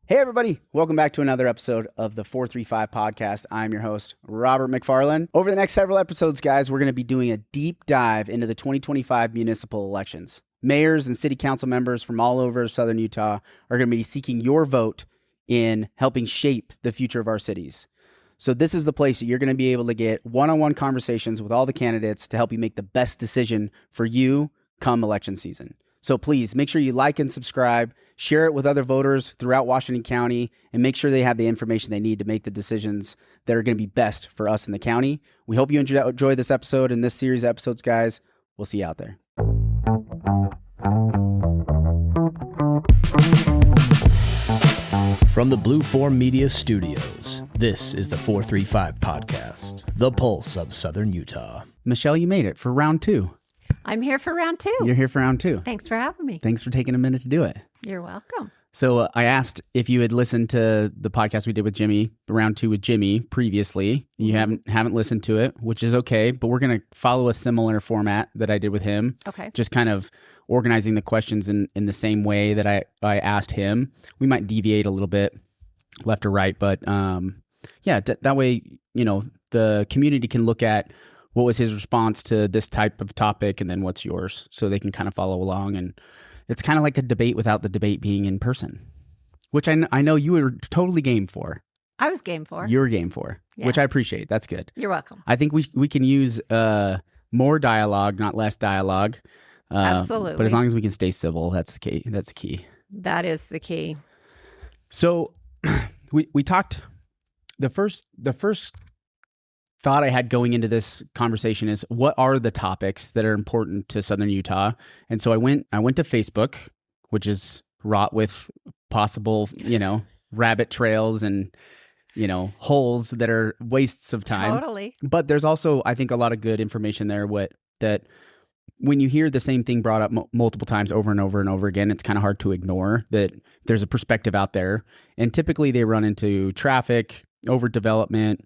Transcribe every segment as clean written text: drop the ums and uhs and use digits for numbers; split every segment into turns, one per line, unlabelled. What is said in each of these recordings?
Hey, everybody. Welcome back to another episode of the 435 podcast. I'm your host, Robert McFarland. Over the next several episodes, guys, we're going to be doing a deep dive into the 2025 municipal elections. Mayors and city council members from all over Southern Utah are going to be seeking your vote in helping shape the future of our cities. So this is the place that you're going to be able to get one-on-one conversations with all the candidates to help you make the best decision for you come election season. So please make sure you like and subscribe, share it with other voters throughout Washington County, and make sure they have the information they need to make the decisions that are going to be best for us in the county. We hope you enjoy this episode and this series of episodes, guys. We'll see you out there.
From the Blue Form Media Studios, this is the 435 podcast, the pulse of Southern Utah.
Michelle, you made it for round 2.
I'm here for round 2.
You're here for round 2.
Thanks for having me.
Thanks for taking a minute to do it.
You're welcome.
So I asked if you had listened to the podcast we did with Jimmy, round 2 with Jimmy previously. You haven't listened to it, which is okay, but we're going to follow a similar format that I did with him.
Okay.
Just kind of organizing the questions in the same way that I asked him. We might deviate a little bit left or right, but that way, the community can look at what was his response to this type of topic and then what's yours, so they can kind of follow along. And it's kind of like a debate without the debate being in person, which I know you were totally game for.
I was game for.
You were game for, which I appreciate. That's good.
You're welcome.
I think we can use more dialogue, not less dialogue.
Absolutely.
But as long as we can stay civil, that's the key. That's the key.
That is the key.
So we talked. The first thought I had going into this conversation is, what are the topics that are important to Southern Utah? And so I went to Facebook, which is wrought with possible, rabbit trails and, holes that are wastes of time.
Totally.
But there's also, I think, a lot of good information there that when you hear the same thing brought up multiple times over and over and over again, it's kind of hard to ignore that there's a perspective out there. And typically they run into traffic, overdevelopment,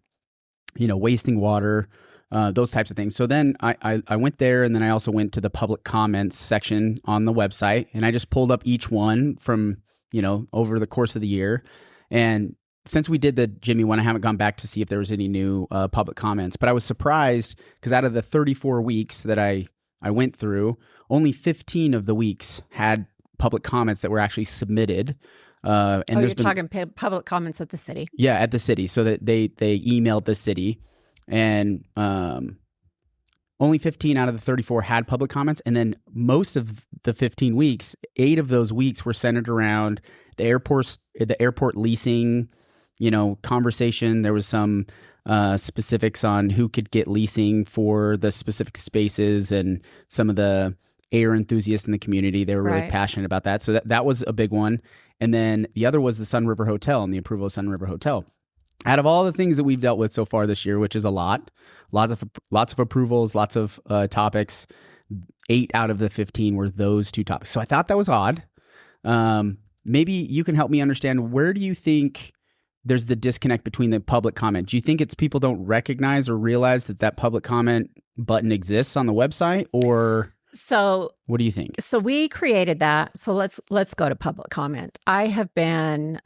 wasting water, those types of things. So then I went there, and then I also went to the public comments section on the website, and I just pulled up each one from, over the course of the year. And since we did the Jimmy one, I haven't gone back to see if there was any new public comments, but I was surprised because out of the 34 weeks that I went through, only 15 of the weeks had public comments that were actually submitted. And
you're talking public comments at the city. Yeah,
at the city. So that they emailed the city, and only 15 out of the 34 had public comments. And then most of the 15 weeks, 8 of those weeks were centered around the airport leasing, conversation. There was some specifics on who could get leasing for the specific spaces, and some of the air enthusiasts in the community, they were really passionate about that. So that was a big one. And then the other was the SunRiver Hotel and the approval of SunRiver Hotel. Out of all the things that we've dealt with so far this year, which is a lot, lots of approvals, lots of topics, 8 out of the 15 were those 2 topics. So I thought that was odd. Maybe you can help me understand, where do you think there's the disconnect between the public comment? Do you think it's people don't recognize or realize that public comment button exists on the website, or...
So
what do you think?
So we created that. So let's go to public comment. I've been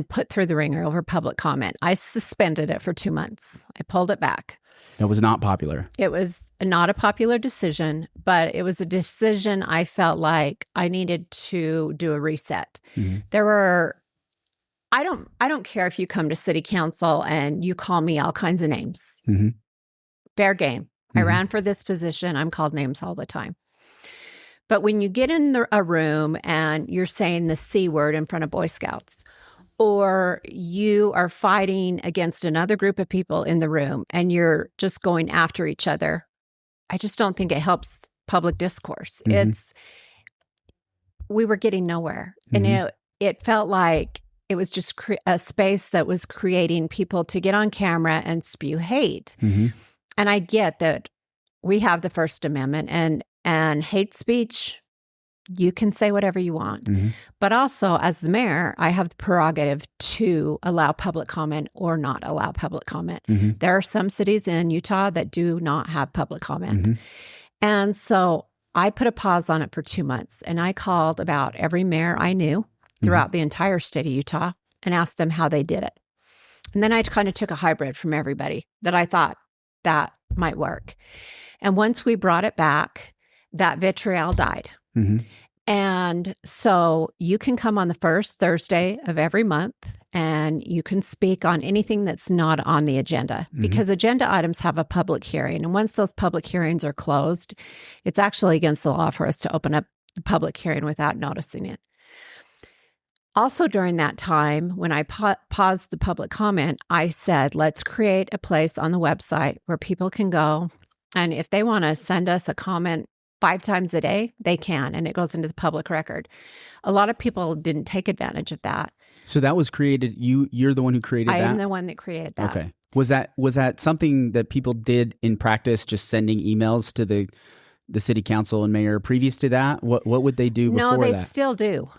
put through the ringer over public comment. I suspended it for 2 months. I pulled it back.
That was not popular.
It was not a popular decision, but it was a decision I felt like I needed to do a reset. Mm-hmm. I don't care if you come to city council and you call me all kinds of names. Mm-hmm. Fair game. I ran for this position. I'm called names all the time. But when you get in a room and you're saying the C word in front of Boy Scouts, or you are fighting against another group of people in the room and you're just going after each other, I just don't think it helps public discourse. Mm-hmm. We were getting nowhere. Mm-hmm. And it felt like it was just a space that was creating people to get on camera and spew hate. Mm-hmm. And I get that we have the First Amendment, and hate speech, you can say whatever you want. Mm-hmm. But also, as the mayor, I have the prerogative to allow public comment or not allow public comment. Mm-hmm. There are some cities in Utah that do not have public comment. Mm-hmm. And so I put a pause on it for 2 months, and I called about every mayor I knew throughout the entire state of Utah and asked them how they did it. And then I kind of took a hybrid from everybody that I thought that might work. And once we brought it back, that vitriol died. And so you can come on the first Thursday of every month and you can speak on anything that's not on the agenda because agenda items have a public hearing. And once those public hearings are closed, it's actually against the law for us to open up the public hearing without noticing it. Also during that time, when I paused the public comment, I said, let's create a place on the website where people can go. And if they want to send us a comment 5 times a day, they can, and it goes into the public record. A lot of people didn't take advantage of that.
So that was created. You're the one who created that?
I am the one that created that.
Okay. Was that something that people did in practice, just sending emails to the city council and mayor previous to that? What would they do before that?
No, they still do.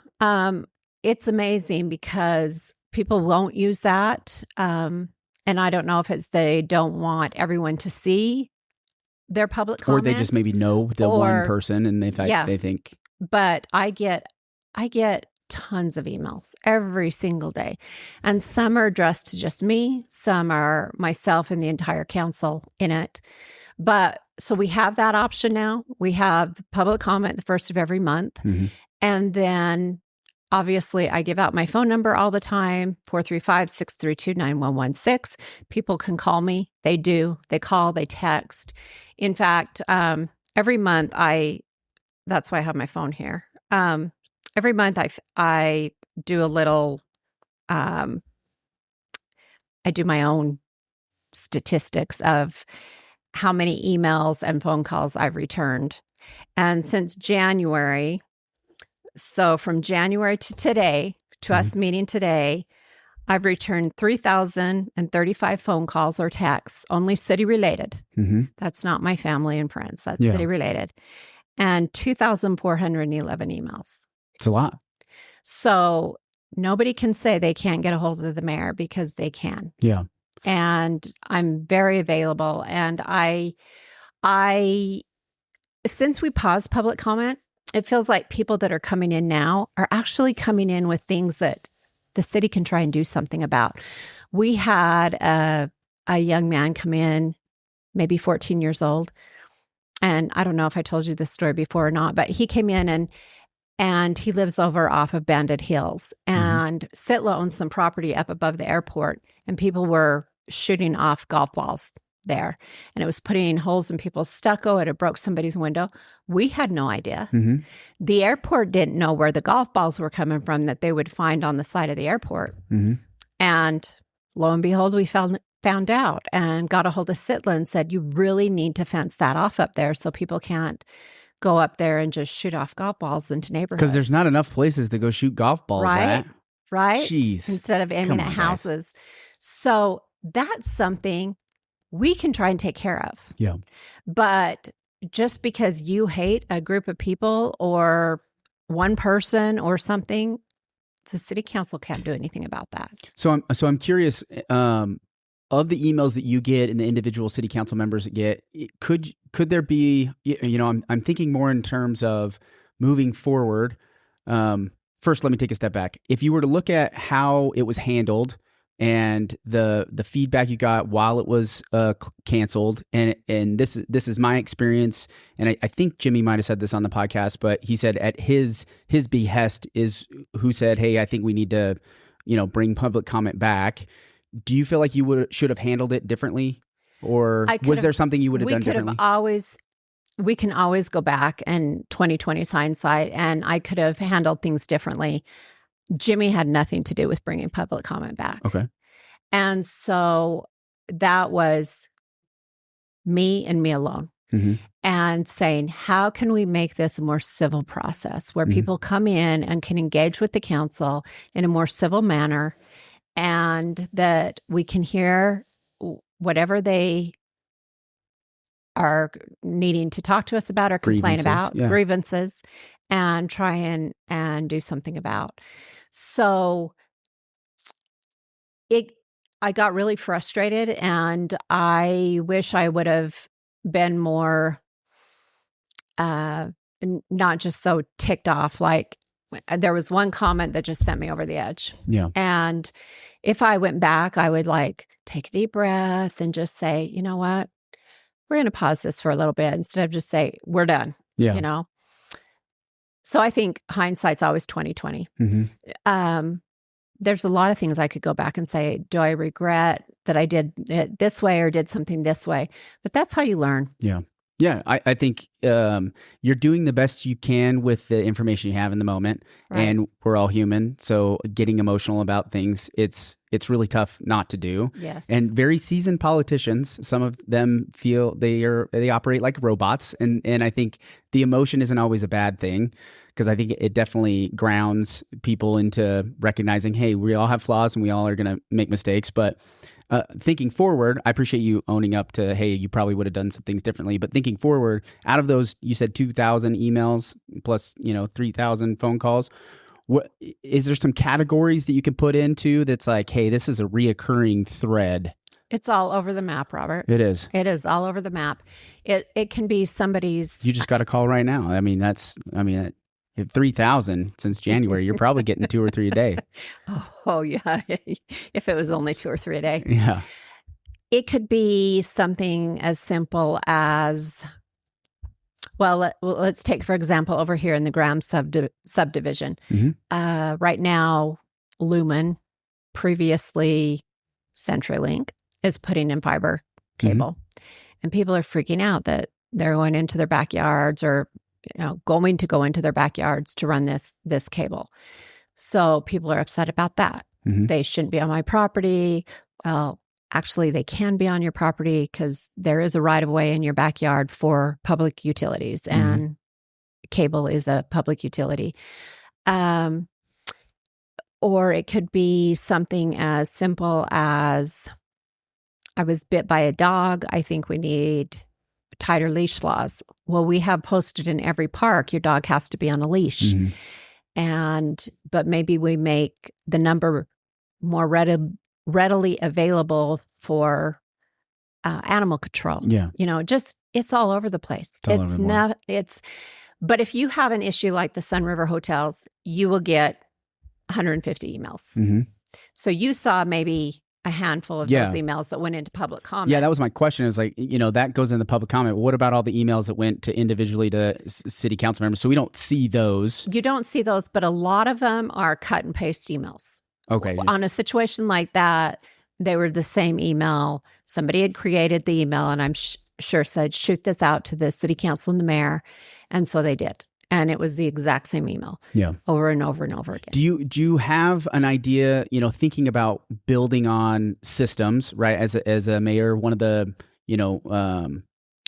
It's amazing because people won't use that. And I don't know if it's they don't want everyone to see their public comment.
Or they just maybe know the one person and they think.
But I get tons of emails every single day. And some are addressed to just me. Some are myself and the entire council in it. But so we have that option now. We have public comment the first of every month. And then obviously I give out my phone number all the time, 435-632-9116. People can call me. They do. They call, they text. In fact, every month that's why I have my phone here. Every month I do a little, I do my own statistics of how many emails and phone calls I've returned. And since January, so from January to today, to us meeting today, I've returned 3,035 phone calls or texts, only city related. That's not my family and friends. That's city related. And 2,411 emails.
It's a lot. So
nobody can say they can't get a hold of the mayor because they can.
Yeah.
And I'm very available. And I since we paused public comment, it feels like people that are coming in now are actually coming in with things that the city can try and do something about. We had a young man come in, maybe 14 years old. And I don't know if I told you this story before or not, but he came in and he lives over off of Bandit Hills. And SITLA owns some property up above the airport, and people were shooting off golf balls there. And it was putting holes in people's stucco. It had broke somebody's window. We had no idea. The airport didn't know where the golf balls were coming from that they would find on the side of the airport. And lo and behold, we found out and got a hold of SITLA and said, you really need to fence that off up there so people can't go up there and just shoot off golf balls into neighborhoods.
Because there's not enough places to go shoot golf balls at.
Right?
Jeez.
Instead of aiming at houses. So that's something we can try and take care of.
Yeah.
But just because you hate a group of people or one person or something, the city council can't do anything about that.
So I'm curious, of the emails that you get and the individual city council members get, could there be, I'm thinking more in terms of moving forward. First, let me take a step back. If you were to look at how it was handled and the feedback you got while it was canceled, and this is my experience, and I think Jimmy might have said this on the podcast, but he said at his behest is who said, hey, I think we need to, bring public comment back. Do you feel like you should have handled it differently, or was there something you would have done differently?
We can always go back and 20/20 hindsight, and I could have handled things differently. Jimmy had nothing to do with bringing public comment back.
Okay.
And so that was me and me alone. And saying, how can we make this a more civil process where people come in and can engage with the council in a more civil manner, and that we can hear whatever they are needing to talk to us about or complain about, grievances, and try and do something about. So I got really frustrated, and I wish I would have been more, not just so ticked off, like there was one comment that just sent me over the edge.
Yeah.
And if I went back, I would like take a deep breath and just say, you know what? We're going to pause this for a little bit instead of just say, we're done.
Yeah.
You know? So I think hindsight's always 20/20. There's a lot of things I could go back and say, do I regret that I did it this way or did something this way? But that's how you learn.
Yeah. Yeah. I think you're doing the best you can with the information you have in the moment.
Right.
And we're all human. So getting emotional about things, it's really tough not to do.
Yes.
And very seasoned politicians, some of them feel they operate like robots. And I think the emotion isn't always a bad thing, because I think it definitely grounds people into recognizing, hey, we all have flaws and we all are going to make mistakes. But thinking forward, I appreciate you owning up to, hey, you probably would have done some things differently. But thinking forward, out of those, you said 2,000 emails plus, 3,000 phone calls. What is there some categories that you can put into that's like, hey, this is a reoccurring thread?
It's all over the map, Robert.
It is.
It is all over the map. It can be somebody's.
You just got a call right now. I mean, 3,000 since January. You're probably getting 2 or 3 a day.
Oh yeah. If it was only 2 or 3 a day.
Yeah.
It could be something as simple as, well, let's take, for example, over here in the Graham subdivision. Right now, Lumen, previously CenturyLink, is putting in fiber cable. And people are freaking out that they're going into their backyards or going to go into their backyards to run this cable. So people are upset about that. They shouldn't be on my property. Well, actually, they can be on your property because there is a right-of-way in your backyard for public utilities, and cable is a public utility. Or it could be something as simple as, I was bit by a dog. I think we need tighter leash laws. Well, we have posted in every park, your dog has to be on a leash. But maybe we make the number more readily available for animal control. Yeah. It's all over the place. But if you have an issue like the SunRiver hotels, you will get 150 emails. So you saw maybe a handful of those emails that went into public comment.
Yeah, that was my question. Is like, that goes in the public comment. What about all the emails that went to individually to city council members? So we don't see those.
You don't see those, but a lot of them are cut and paste emails.
Okay.
On a situation like that, they were the same email. Somebody had created the email, and I'm sure said, shoot this out to the city council and the mayor. And so they did. And it was the exact same email over and over and over again.
Do you have an idea, thinking about building on systems, right? As a mayor, one of the,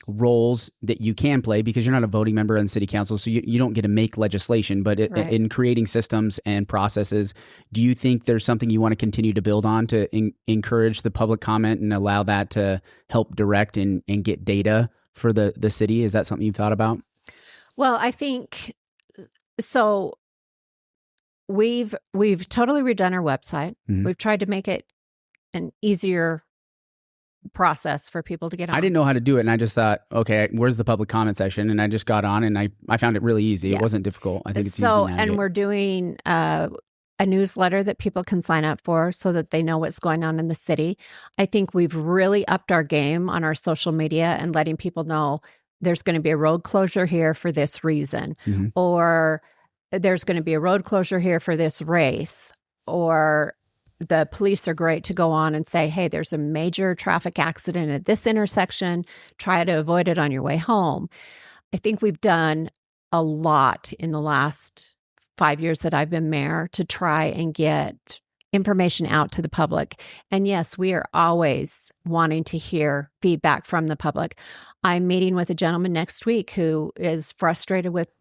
roles that you can play, because you're not a voting member on the city council, so you don't get to make legislation, but in creating systems and processes, do you think there's something you want to continue to build on to encourage the public comment and allow that to help direct and get data for the city? Is that something you've thought about?
Well, I think so. We've totally redone our website. We've tried to make it an easier process for people to get on.
I didn't know how to do it, and I just thought, okay, where's the public comment section? And I just got on, and I found it really easy. It wasn't difficult. I think it's easy to navigate.
And we're doing a newsletter that people can sign up for so that they know what's going on in the city. I think we've really upped our game on our social media and letting people know there's going to be a road closure here for this reason, or there's going to be a road closure here for this race, or the police are great to go on and say, hey, there's a major traffic accident at this intersection. Try to avoid it on your way home. I think we've done a lot in the last 5 years that I've been mayor to try and get information out to the public. And yes, we are always wanting to hear feedback from the public. I'm meeting with a gentleman next week who is frustrated with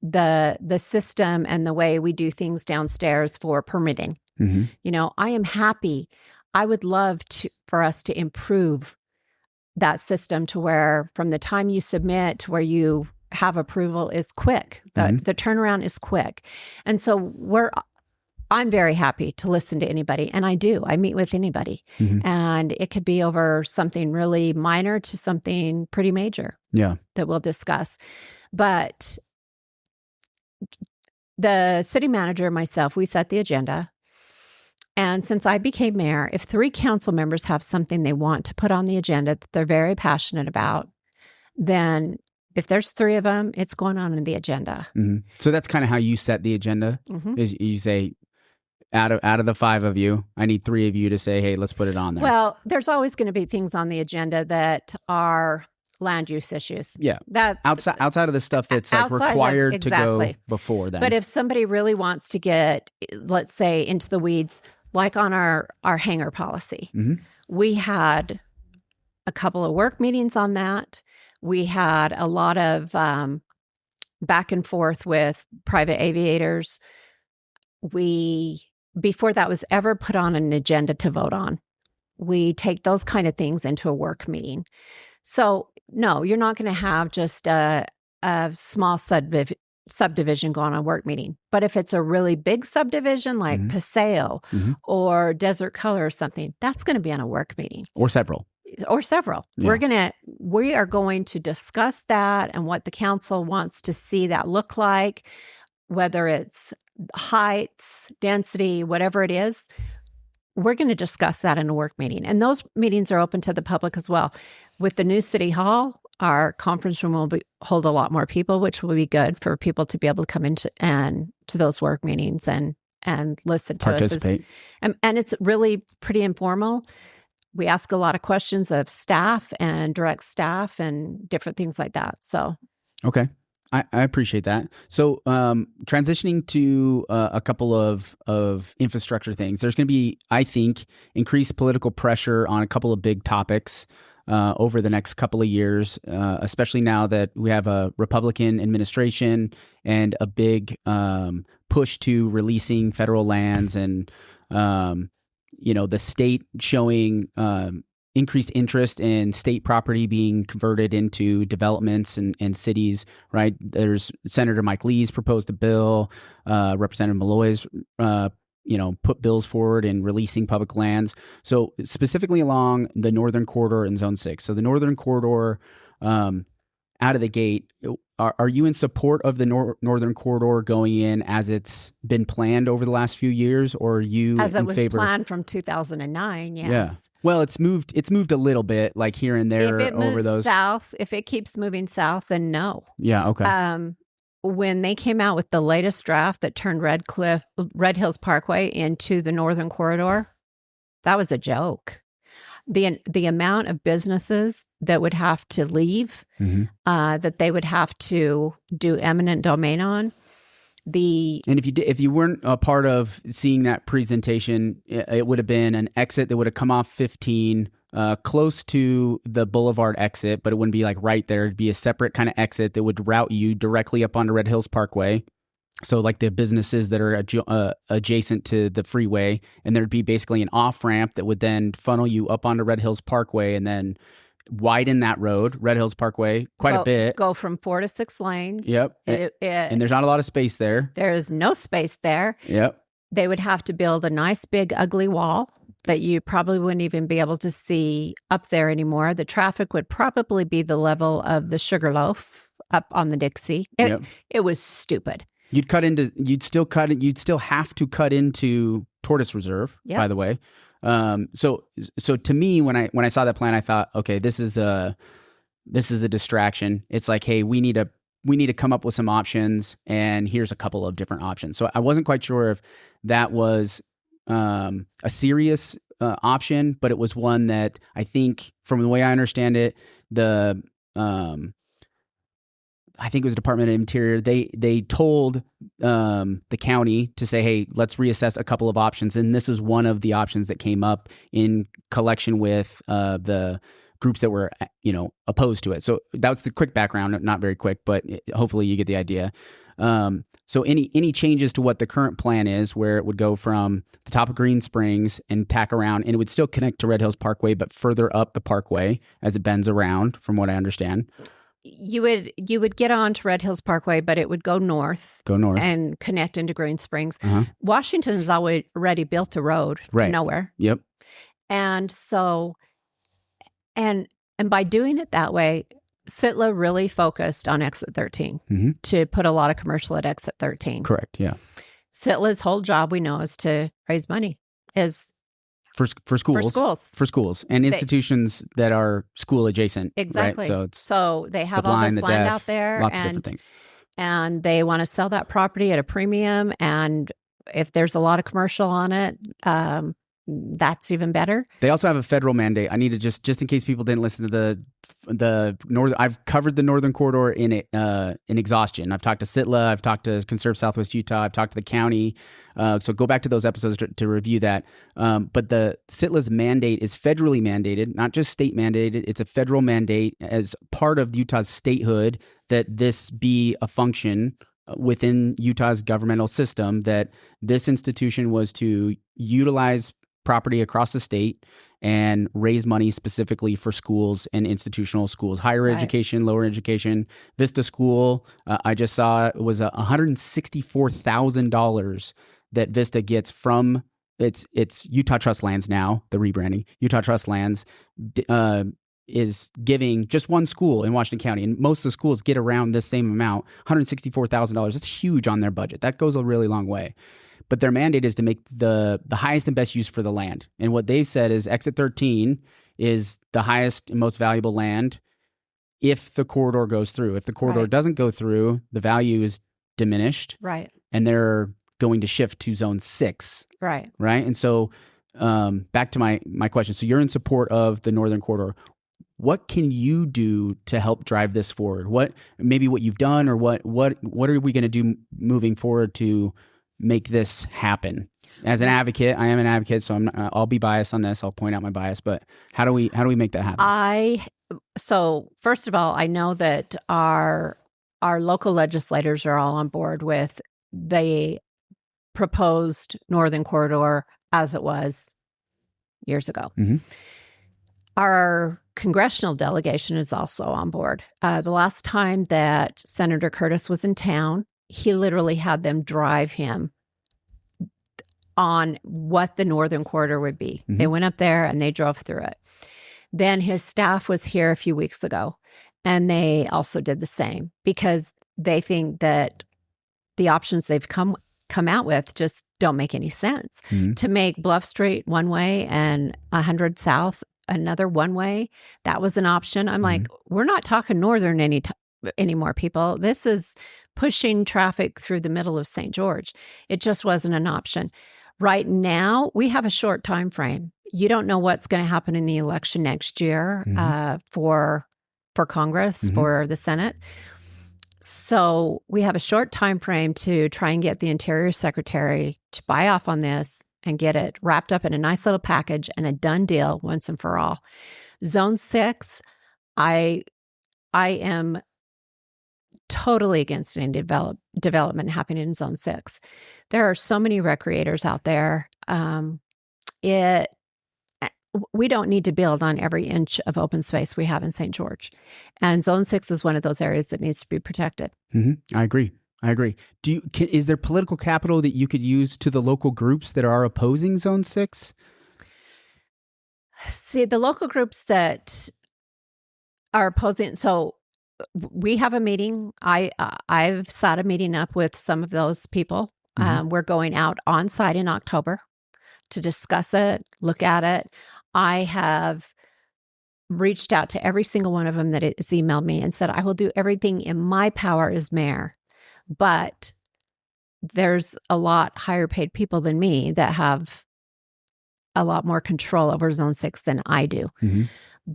the system and the way we do things downstairs for permitting. I am happy. I would love for us to improve that system to where from the time you submit to where you have approval is quick. The turnaround is quick. And so I'm very happy to listen to anybody. And I do. I meet with anybody. And it could be over something really minor to something pretty major that we'll discuss. But the city manager and myself, we set the agenda. And since I became mayor, if 3 council members have something they want to put on the agenda that they're very passionate about, then if there's 3 of them, it's going on in the agenda.
Mm-hmm. So that's kind of how you set the agenda.
Mm-hmm.
Is you say, out of the 5 of you, I need 3 of you to say, hey, let's put it on there.
Well, there's always going to be things on the agenda that are land use issues.
Yeah.
That
outside of the stuff that's like required to go before that.
But if somebody really wants to get, let's say, into the weeds, like on our hangar policy, we had a couple of work meetings on that. We had a lot of back and forth with private aviators. Before that was ever put on an agenda to vote on, we take those kind of things into a work meeting. So no, you're not going to have just a small subdivision going on a work meeting. But if it's a really big subdivision like Paseo or Desert Color or something, that's going to be on a work meeting.
Or several.
Yeah. We are going to discuss that and what the council wants to see that look like, whether it's heights, density, whatever it is. We're going to discuss that in a work meeting. And those meetings are open to the public as well. With the new city hall, our conference room will hold a lot more people, which will be good for people to be able to come into to those work meetings and listen to
participate.
Us. And it's really pretty informal. We ask a lot of questions of staff and direct staff and different things like that. So,
okay. I appreciate that. So transitioning to a couple of infrastructure things, there's going to be, I think, increased political pressure on a couple of big topics over the next couple of years, especially now that we have a Republican administration and a big push to releasing federal lands and, the state showing increased interest in state property being converted into developments and cities, right? There's Senator Mike Lee's proposed a bill, Representative Malloy's, put bills forward in releasing public lands. So specifically along the Northern Corridor and Zone 6. So the Northern Corridor, out of the gate, are you in support of the Northern Corridor going in as it's been planned over the last few years, or are you
as
in
it was
favor?
Planned from 2009? Yes.
Yeah. Well, it's moved a little bit, like here and there
if it
over
moves
those.
south, if it keeps moving south, then no.
Yeah. Okay.
When they came out with the latest draft that turned Red Hills Parkway into the Northern Corridor, that was a joke. The amount of businesses that would have to leave, that they would have to do eminent domain on. And
if you weren't a part of seeing that presentation, it would have been an exit that would have come off 15, close to the Boulevard exit, but it wouldn't be like right there. It'd be a separate kind of exit that would route you directly up onto Red Hills Parkway. So like the businesses that are adjacent to the freeway, and there'd be basically an off ramp that would then funnel you up onto Red Hills Parkway and then widen that road, Red Hills Parkway, a bit.
Go from 4 to 6 lanes.
Yep. And there's not a lot of space there.
There is no space there.
Yep.
They would have to build a nice big ugly wall that you probably wouldn't even be able to see up there anymore. The traffic would probably be the level of the Sugarloaf up on the Dixie. It was stupid.
You'd still have to cut into Tortoise Reserve, by the way. So to me, when I saw that plan, I thought, okay, this is a distraction. It's like, hey, we need to come up with some options, and here's a couple of different options. So I wasn't quite sure if that was a serious option, but it was one that I think, from the way I understand it, I think it was Department of Interior. They told the county to say, hey, let's reassess a couple of options. And this is one of the options that came up in collection with the groups that were, opposed to it. So that was the quick background, not very quick, but hopefully you get the idea. So any changes to what the current plan is, where it would go from the top of Green Springs and tack around, and it would still connect to Red Hills Parkway, but further up the parkway as it bends around, from what I understand.
You would get on to Red Hills Parkway, but it would go north and connect into Green Springs. Washington has already built a road to nowhere.
Yep.
And so, and by doing it that way, SITLA really focused on exit 13 to put a lot of commercial at exit 13.
Correct. Yeah.
SITLA's whole job, we know, is to raise money, is
for schools and institutions that are school adjacent.
Exactly.
Right?
So they have
the
all
blind,
this
the
land
deaf,
out there,
lots of different things.
And they want to sell that property at a premium. And if there's a lot of commercial on it, that's even better.
They also have a federal mandate. I need to just in case people didn't listen to the northern. I've covered the northern corridor in exhaustion. I've talked to SITLA. I've talked to Conserve Southwest Utah. I've talked to the county. So go back to those episodes to review that. But the SITLA's mandate is federally mandated, not just state mandated. It's a federal mandate as part of Utah's statehood that this be a function within Utah's governmental system, that this institution was to utilize property across the state and raise money specifically for schools and institutional schools, higher education, lower education. Vista School, I just saw, was $164,000 that Vista gets from its Utah Trust Lands now, the rebranding. Utah Trust Lands is giving just one school in Washington County, and most of the schools get around this same amount, $164,000. That's huge on their budget. That goes a really long way. But their mandate is to make the highest and best use for the land. And what they've said is exit 13 is the highest and most valuable land if the corridor goes through. If the corridor doesn't go through, the value is diminished.
Right.
And they're going to shift to zone 6.
Right.
Right. And so back to my question. So you're in support of the northern corridor. What can you do to help drive this forward? What you've done, or what are we going to do moving forward to make this happen? As an advocate, I am an advocate, so I'll be biased on this. I'll point out my bias, but how do we make that happen?
So first of all, I know that our local legislators are all on board with the proposed northern corridor as it was years ago.
Mm-hmm.
Our congressional delegation is also on board. The last time that Senator Curtis was in town, he literally had them drive him on what the northern corridor would be.
Mm-hmm.
They went up there and they drove through it. Then his staff was here a few weeks ago, and they also did the same, because they think that the options they've come out with just don't make any sense.
Mm-hmm.
To make Bluff Street one way and 100 South another one way, that was an option. I'm like, we're not talking northern anymore, people. This is pushing traffic through the middle of St. George. It just wasn't an option. Right now, we have a short time frame. You don't know what's going to happen in the election next year for Congress, for the Senate. So we have a short time frame to try and get the Interior Secretary to buy off on this and get it wrapped up in a nice little package and a done deal once and for all. Zone 6, I am totally against any development happening in Zone 6. There are so many recreators out there. We don't need to build on every inch of open space we have in St. George. And Zone 6 is one of those areas that needs to be protected.
Mm-hmm. I agree. Is there political capital that you could use to the local groups that are opposing Zone 6?
See, the local groups that are opposing, so we have a meeting. I've set a meeting up with some of those people. We're going out on site in October to discuss it, look at it. I have reached out to every single one of them that has emailed me and said, I will do everything in my power as mayor. But there's a lot higher paid people than me that have a lot more control over Zone 6 than I do.
Mm-hmm.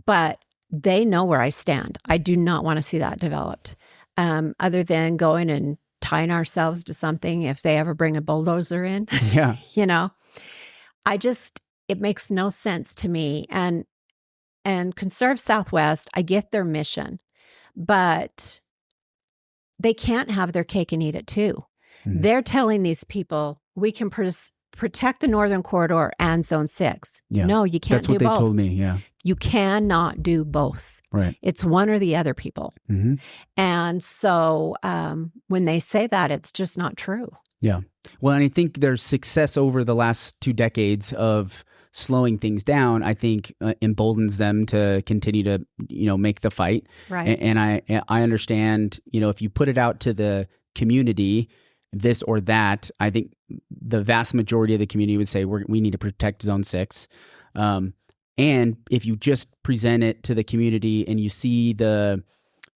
But they know where I stand. I do not want to see that developed. Other than going and tying ourselves to something if they ever bring a bulldozer in.
Yeah.
It makes no sense to me. And Conserve Southwest, I get their mission, but they can't have their cake and eat it too. Mm-hmm. They're telling these people, we can protect the northern corridor and Zone 6.
Yeah.
No, you can't do both.
That's what they told me, yeah.
You cannot do both.
Right.
It's one or the other, people.
Mm-hmm.
And so when they say that, it's just not true.
Yeah. Well, and I think there's success over the last 2 decades of slowing things down, I think emboldens them to continue to, make the fight.
Right.
And I understand, if you put it out to the community, this or that, I think the vast majority of the community would say we need to protect Zone 6. And if you just present it to the community and you see the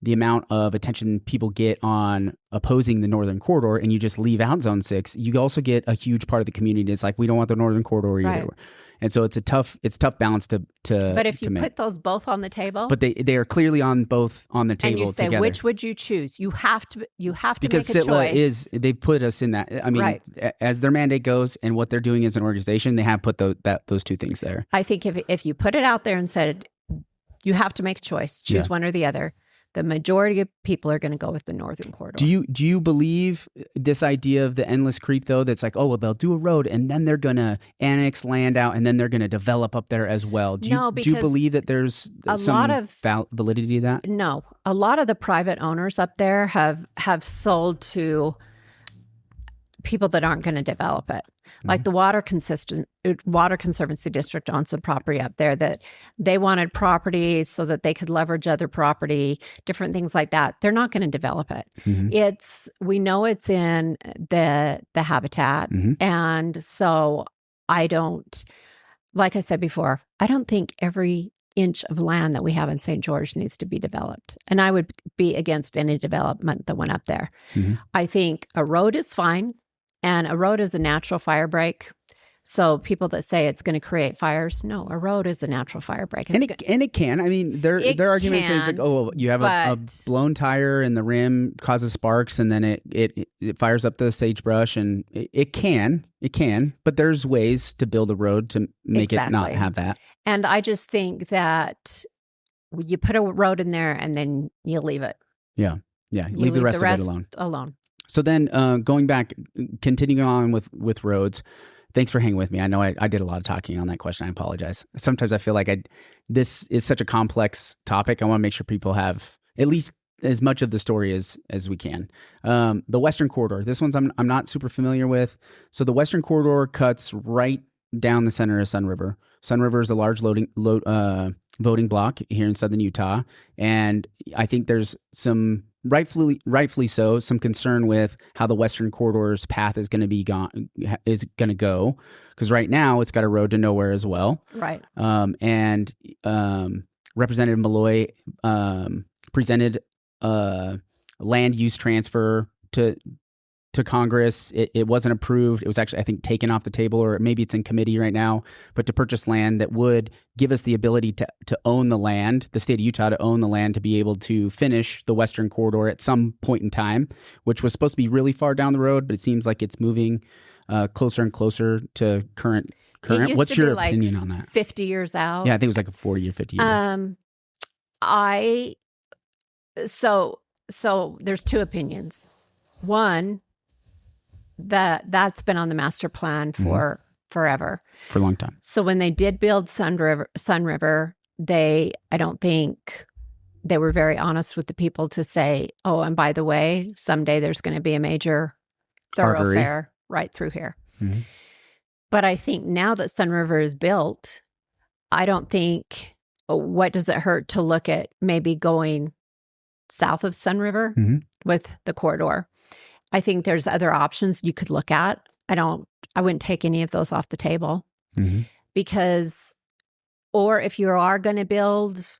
amount of attention people get on opposing the Northern Corridor and you just leave out Zone 6, you also get a huge part of the community that's like, we don't want the Northern Corridor either. Right. And so it's tough balance to
But if you
make.
put those both on the table,
but they are clearly both on the table
and you say,
together.
which would you choose? You have to
because
make a
SITLA
choice.
they put us in that. I mean, as their mandate goes and what they're doing as an organization, they have put those two things there.
I think if you put it out there and said, you have to make a choice, choose one or the other, the majority of people are going to go with the Northern Corridor.
Do you believe this idea of the endless creep, though, that's like, oh, well, they'll do a road and then they're going to annex land out and then they're going to develop up there as well? Do you believe that there's some lot of validity to that?
No. A lot of the private owners up there have sold to people that aren't going to develop it. Like the Water Conservancy District owns some property up there that they wanted property so that they could leverage other property, different things like that. They're not going to develop it. Mm-hmm. We know it's in the habitat. Mm-hmm. And so like I said before, I don't think every inch of land that we have in St. George needs to be developed. And I would be against any development that went up there. Mm-hmm. I think a road is fine. And a road is a natural fire break. So people that say it's going to create fires, no, a road is a natural fire break.
And it can. I mean, their argument says like, oh, you have a blown tire and the rim causes sparks, and then it fires up the sagebrush, and it can. But there's ways to build a road to make it not have that.
And I just think that you put a road in there and then you leave it.
Yeah. Leave the rest of it alone. So then going back, continuing on with roads, thanks for hanging with me. I know I did a lot of talking on that question. I apologize. Sometimes I feel like this is such a complex topic. I want to make sure people have at least as much of the story as we can. The Western Corridor, this one's I'm not super familiar with. So the Western Corridor cuts right down the center of SunRiver. SunRiver is a large voting block here in southern Utah. And I think there's some rightfully so, some concern with how the Western Corridor's path is going to go, because right now it's got a road to nowhere as well.
Right.
And Representative Malloy presented a land use transfer to Congress. It wasn't approved. It was actually, I think, taken off the table, or maybe it's in committee right now, but to purchase land that would give us the ability to own the land, the state of Utah to own the land, to be able to finish the Western Corridor at some point in time, which was supposed to be really far down the road, but it seems like it's moving closer and closer to current. What's your opinion on that?
50 years out.
Yeah, I think it was like a 40 or 50 years.
So there's two opinions. One, that's been on the master plan for forever.
For a long time.
So when they did build SunRiver, I don't think they were very honest with the people to say, oh, and by the way, someday there's going to be a major thoroughfare right through here. Mm-hmm. But I think now that SunRiver is built, I don't think, what does it hurt to look at maybe going south of SunRiver with the corridor? I think there's other options you could look at. I wouldn't take any of those off the table because, or if you are going to build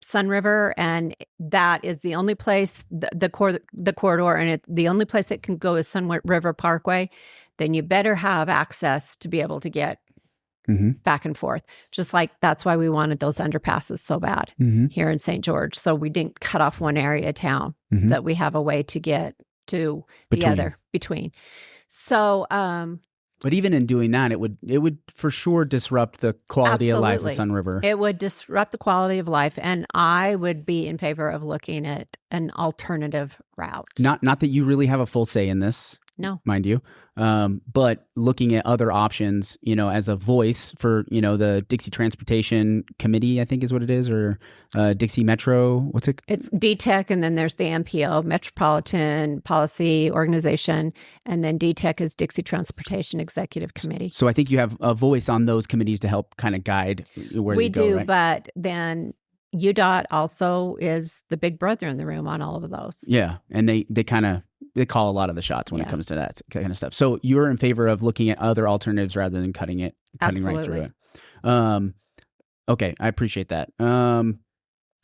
SunRiver and that is the only place, the corridor, and the only place that can go is SunRiver Parkway, then you better have access to be able to get back and forth. Just like that's why we wanted those underpasses so bad here in St. George. So we didn't cut off one area of town, that we have a way to get to the other between. So,
but even in doing that, it would for sure disrupt the quality of life of SunRiver.
It would disrupt the quality of life, and I would be in favor of looking at an alternative route.
Not that you really have a full say in this.
No.
mind you. But looking at other options, as a voice for, the Dixie Transportation Committee, I think is what it is, or Dixie Metro, what's it?
It's DTEC, and then there's the MPO, Metropolitan Policy Organization, and then DTEC is Dixie Transportation Executive Committee.
So I think you have a voice on those committees to help kind of guide where
we
you go,
do,
right?
But then UDOT also is the big brother in the room on all of those.
Yeah, and they call a lot of the shots when it comes to that kind of stuff. So you're in favor of looking at other alternatives rather than cutting right through it. Okay, I appreciate that.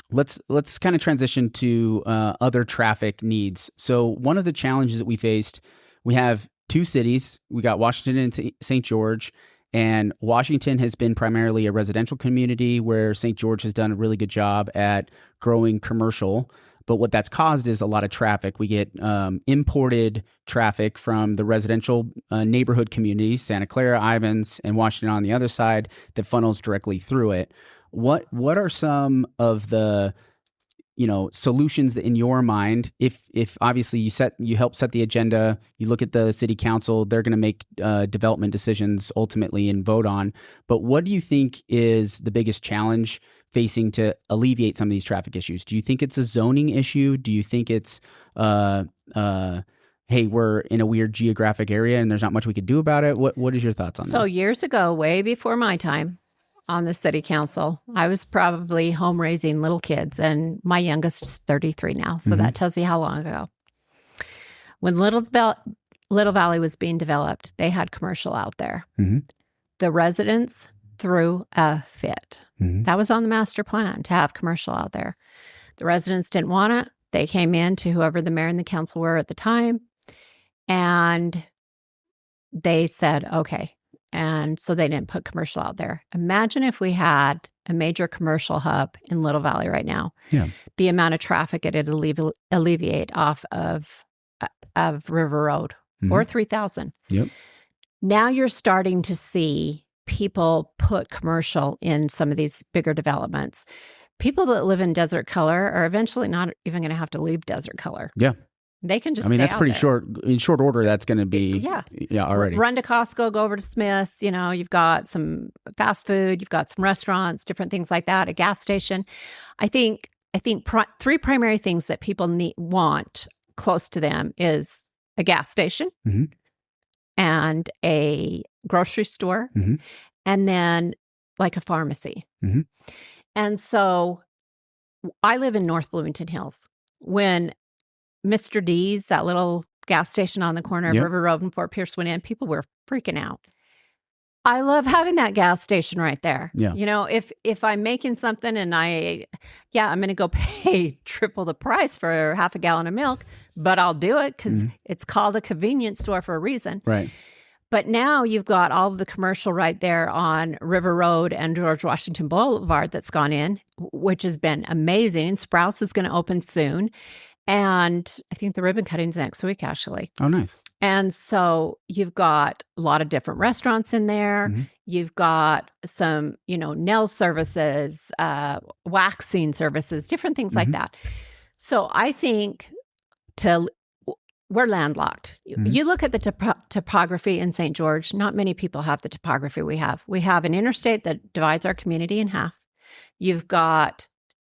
Let's kind of transition to other traffic needs. So one of the challenges that we faced, we have two cities. We got Washington and St. George. And Washington has been primarily a residential community, where St. George has done a really good job at growing commercial. But what that's caused is a lot of traffic. We get imported traffic from the residential neighborhood communities, Santa Clara, Ivins, and Washington on the other side, that funnels directly through it. What are some of the solutions in your mind? If obviously you help set the agenda, you look at the city council, they're going to make development decisions ultimately and vote on. But what do you think is the biggest challenge facing to alleviate some of these traffic issues? Do you think it's a zoning issue? Do you think it's hey, we're in a weird geographic area and there's not much we could do about it? What is your thoughts on that?
So years ago, way before my time on the city council, I was probably home raising little kids, and my youngest is 33 now. So that tells you how long ago. When Little Valley was being developed, they had commercial out there.
Mm-hmm.
The residents threw a fit.
Mm-hmm.
That was on the master plan, to have commercial out there. The residents didn't want it. They came in to whoever the mayor and the council were at the time, and they said, okay. And so they didn't put commercial out there. Imagine if we had a major commercial hub in Little Valley right now.
Yeah.
The amount of traffic it'd alleviate off of River Road or 3000.
Yep.
Now you're starting to see people put commercial in some of these bigger developments. People that live in Desert Color are eventually not even going to have to leave Desert Color.
Yeah.
They can just
that's
stay
pretty
out there.
short. In short order, that's going to be already.
Run to Costco, go over to Smith's. You've got some fast food, you've got some restaurants, different things like that. A gas station. I think three primary things that people want close to them is a gas station, and a grocery store, and then like a pharmacy. And so I live in North Bloomington Hills. When Mr. D's, that little gas station on the corner of River Road and Fort Pierce, went in, people were freaking out. I love having that gas station right there.
Yeah.
If I'm making something and I'm going to go pay triple the price for half a gallon of milk, but I'll do it because it's called a convenience store for a reason.
Right.
But now you've got all of the commercial right there on River Road and George Washington Boulevard that's gone in, which has been amazing. Sprouts is going to open soon. And I think the ribbon cutting's next week, actually.
Oh, nice.
And so you've got a lot of different restaurants in there. You've got some, nail services, waxing services, different things like that. So I think we're landlocked. You look at the topography in St. George, not many people have the topography we have. We have an interstate that divides our community in half. You've got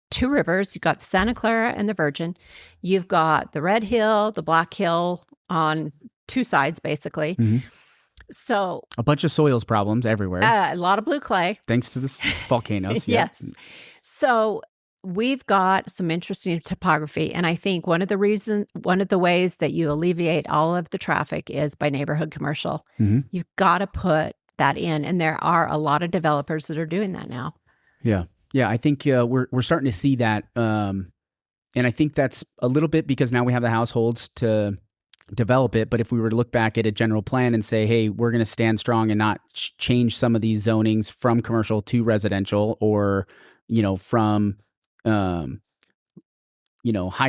two rivers. You've got the Santa Clara and the Virgin. You've got the Red Hill, the Black Hill on two sides, basically. So
a bunch of soils problems everywhere.
A lot of blue clay.
Thanks to the volcanoes.
Yes. So we've got some interesting topography. And I think one of the ways that you alleviate all of the traffic is by neighborhood commercial. You've got to put that in. And there are a lot of developers that are doing that now.
Yeah. Yeah, I think we're starting to see that, and I think that's a little bit because now we have the households to develop it. But if we were to look back at a general plan and say, hey, we're going to stand strong and not change some of these zonings from commercial to residential, or from high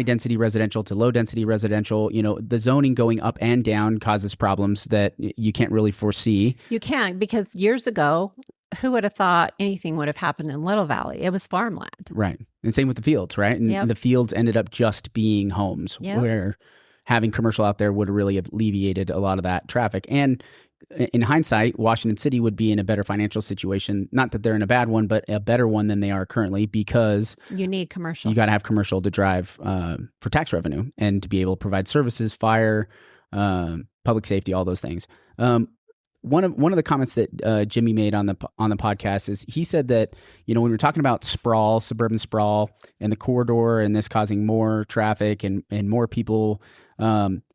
density residential to low density residential, the zoning going up and down causes problems that you can't really foresee.
You can't, because years ago, who would have thought anything would have happened in Little Valley? It was farmland.
Right. And same with the fields, right? And the fields ended up just being homes, where having commercial out there would have really alleviated a lot of that traffic. And in hindsight, Washington City would be in a better financial situation. Not that they're in a bad one, but a better one than they are currently, because
you need commercial.
You got to have commercial to drive for tax revenue and to be able to provide services, fire, public safety, all those things. One of the comments that Jimmy made on the podcast is he said that, when we were talking about sprawl, suburban sprawl, and the corridor, and this causing more traffic and more people,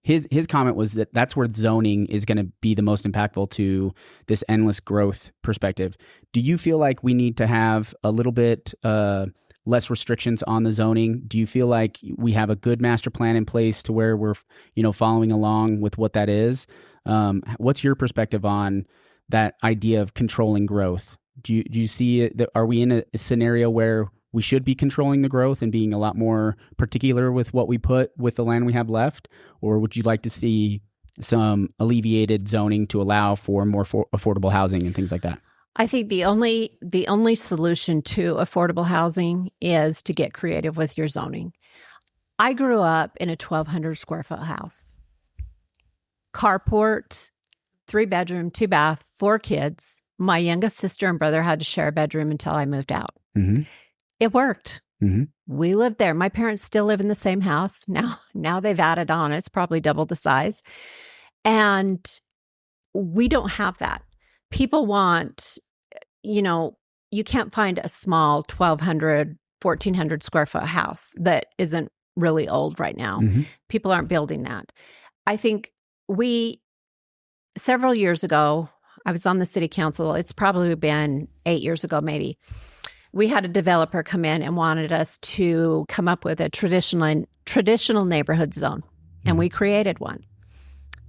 his comment was that that's where zoning is going to be the most impactful to this endless growth perspective. Do you feel like we need to have a little bit less restrictions on the zoning? Do you feel like we have a good master plan in place to where we're, following along with what that is? What's your perspective on that idea of controlling growth? Do you see that? Are we in a scenario where we should be controlling the growth and being a lot more particular with what we put with the land we have left? Or would you like to see some alleviated zoning to allow for more affordable housing and things like that?
I think the only solution to affordable housing is to get creative with your zoning. I grew up in a 1,200 square foot house. Carport, 3-bedroom, 2-bath, 4 kids. My youngest sister and brother had to share a bedroom until I moved out.
Mm-hmm.
It worked.
Mm-hmm.
We lived there. My parents still live in the same house. Now they've added on. It's probably double the size. And we don't have that. People want, you can't find a small 1,200, 1,400 square foot house that isn't really old right now.
Mm-hmm.
People aren't building that. I think several years ago, I was on the city council. It's probably been 8 years ago, maybe. We had a developer come in and wanted us to come up with a traditional neighborhood zone. And we created one.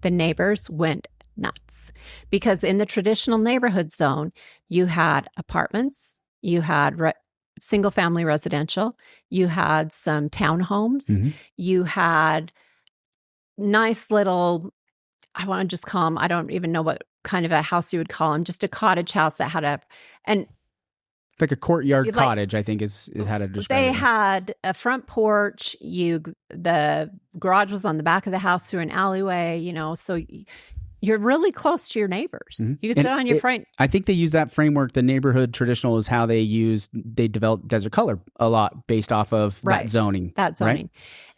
The neighbors went nuts because in the traditional neighborhood zone, you had apartments, you had single family residential, you had some townhomes,
Mm-hmm.
you had nice little, I want to just call them, I don't even know what kind of a house you would call them, just a cottage house that had
It's like a courtyard cottage, I think is how to describe it.
They had a front porch. The garage was on the back of the house through an alleyway, so you're really close to your neighbors.
Mm-hmm.
You can sit on your front.
I think they use that framework. The neighborhood traditional is how they developed Desert Color a lot based off of that zoning.
That zoning.
Right?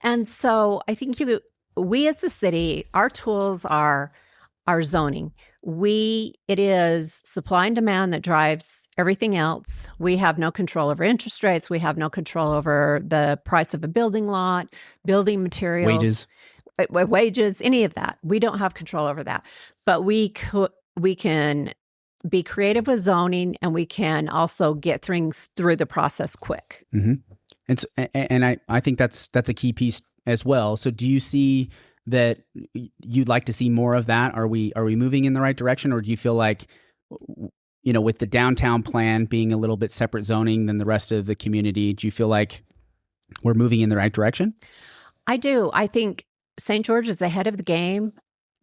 And so I think we as the city, our tools are our zoning. It is supply and demand that drives everything else. We have no control over interest rates. We have no control over the price of a building lot, building materials, wages, any of that. We don't have control over that. But we can be creative with zoning, and we can also get things through the process quick.
Mm-hmm. And I think that's a key piece as well. So do you see that you'd like to see more of that? Are we moving in the right direction, or do you feel like, with the downtown plan being a little bit separate zoning than the rest of the community, do you feel like we're moving in the right direction?
I do. I think St. George is ahead of the game,